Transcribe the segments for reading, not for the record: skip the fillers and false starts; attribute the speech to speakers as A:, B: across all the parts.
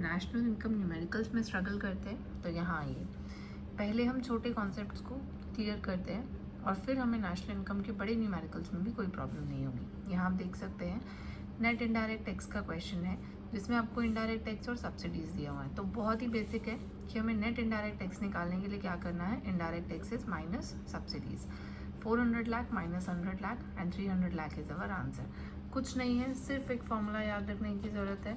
A: National income numericals में struggle करते हैं तो यहाँ आइए, पहले हम छोटे कॉन्सेप्ट्स को क्लियर करते हैं और फिर हमें नेशनल इनकम के बड़े न्यूमेरिकल्स में भी कोई प्रॉब्लम नहीं होगी। यहाँ आप देख सकते हैं नेट इनडायरेक्ट टैक्स का क्वेश्चन है जिसमें आपको इनडायरेक्ट टैक्स और सब्सिडीज़ दिया हुआ है। तो बहुत ही बेसिक है कि हमें नेट इनडायरेक्ट टैक्स निकालने के लिए क्या करना है, indirect taxes minus subsidies. 400 lakh minus 100 lakh and 300 lakh is our answer. कुछ नहीं है, सिर्फ एक फॉर्मूला याद रखने की ज़रूरत है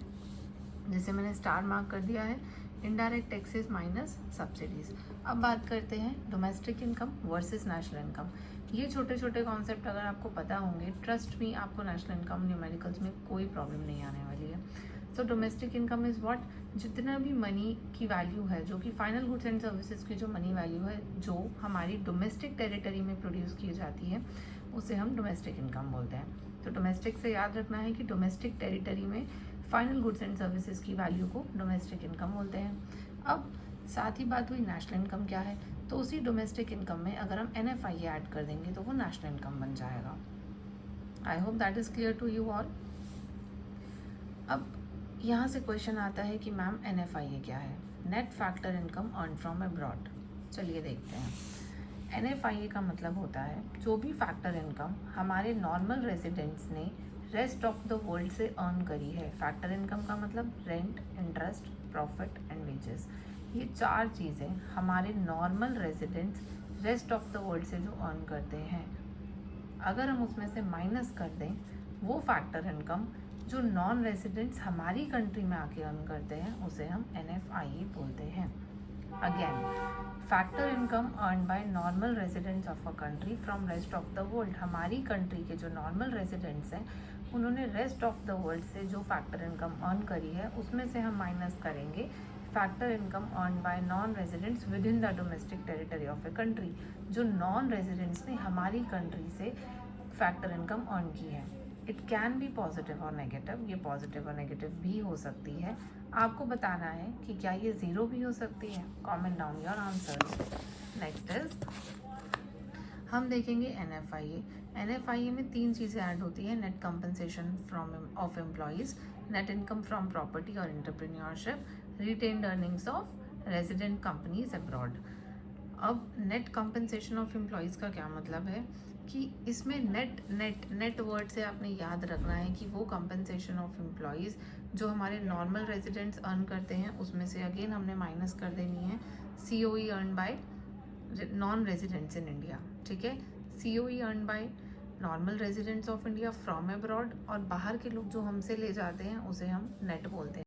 A: जिसे मैंने स्टार मार्क कर दिया है, इनडायरेक्ट टैक्सेस माइनस सब्सिडीज़। अब बात करते हैं domestic income versus national income. ये छोटे छोटे कॉन्सेप्ट अगर आपको पता होंगे, ट्रस्ट मी, आपको नेशनल इनकम न्यूमेरिकल्स में कोई प्रॉब्लम नहीं आने वाली है। सो डोमेस्टिक इनकम इज़ व्हाट, जितना भी मनी की वैल्यू है, जो कि फाइनल गुड्स एंड सर्विसेज की जो मनी वैल्यू है जो हमारी डोमेस्टिक टेरिटरी में प्रोड्यूस की जाती है, उसे हम डोमेस्टिक इनकम बोलते हैं। तो डोमेस्टिक से याद रखना है कि डोमेस्टिक टेरिटरी में फाइनल गुड्स एंड सर्विसेज की वैल्यू को डोमेस्टिक इनकम बोलते हैं। अब साथ ही बात हुई नेशनल इनकम क्या है, तो उसी डोमेस्टिक इनकम में अगर हम NFI ऐड कर देंगे तो वो नेशनल इनकम बन जाएगा। I hope that is clear to you all. अब यहाँ से क्वेश्चन आता है कि मैम NFI क्या है, net factor income earn from abroad. चलिए देखते हैं। NFI का मतलब होता है जो भी फैक्टर इनकम हमारे नॉर्मल रेजिडेंट्स ने रेस्ट ऑफ द वर्ल्ड से अर्न करी है। फैक्टर इनकम का मतलब rent, interest, profit and wages. ये चार चीज़ें हमारे normal residents rest of the world से जो अर्न करते हैं, अगर हम उसमें से माइनस कर दें वो फैक्टर इनकम जो नॉन रेजिडेंट्स हमारी कंट्री में आके अर्न करते हैं, उसे हम NFI बोलते हैं। Again, factor income earn by normal residents of a country from rest of the world. हमारी कंट्री के जो नॉर्मल रेजिडेंट्स हैं उन्होंने रेस्ट ऑफ द वर्ल्ड से जो फैक्टर इनकम अर्न करी है उसमें से हम माइनस करेंगे factor income earn by non residents with in the domestic territory of a country. जो नॉन रेजिडेंट्स ने हमारी कंट्री से फैक्टर इनकम अर्न की है। इट कैन बी पॉजिटिव और नेगेटिव, ये पॉजिटिव और नेगेटिव भी हो सकती है। आपको बताना है कि क्या ये ज़ीरो भी हो सकती है। Comment down your answers. Next is, हम देखेंगे NFI में तीन चीज़ें ऐड होती है, net compensation from of employees, net income from property और entrepreneurship, retained earnings of resident companies abroad. अब नेट कंपनसेशन ऑफ एम्प्लॉयज़ का क्या मतलब है कि इसमें नेट वर्ड से आपने याद रखना है कि वो कंपनसेशन ऑफ एम्प्लॉयज़ जो हमारे नॉर्मल रेजिडेंट्स अर्न करते हैं उसमें से अगेन हमने माइनस कर देनी है COE earn by non residents in India. ठीक है, COE earn by normal residents of India from abroad, और बाहर के लोग जो हमसे ले जाते हैं उसे हम नेट बोलते हैं।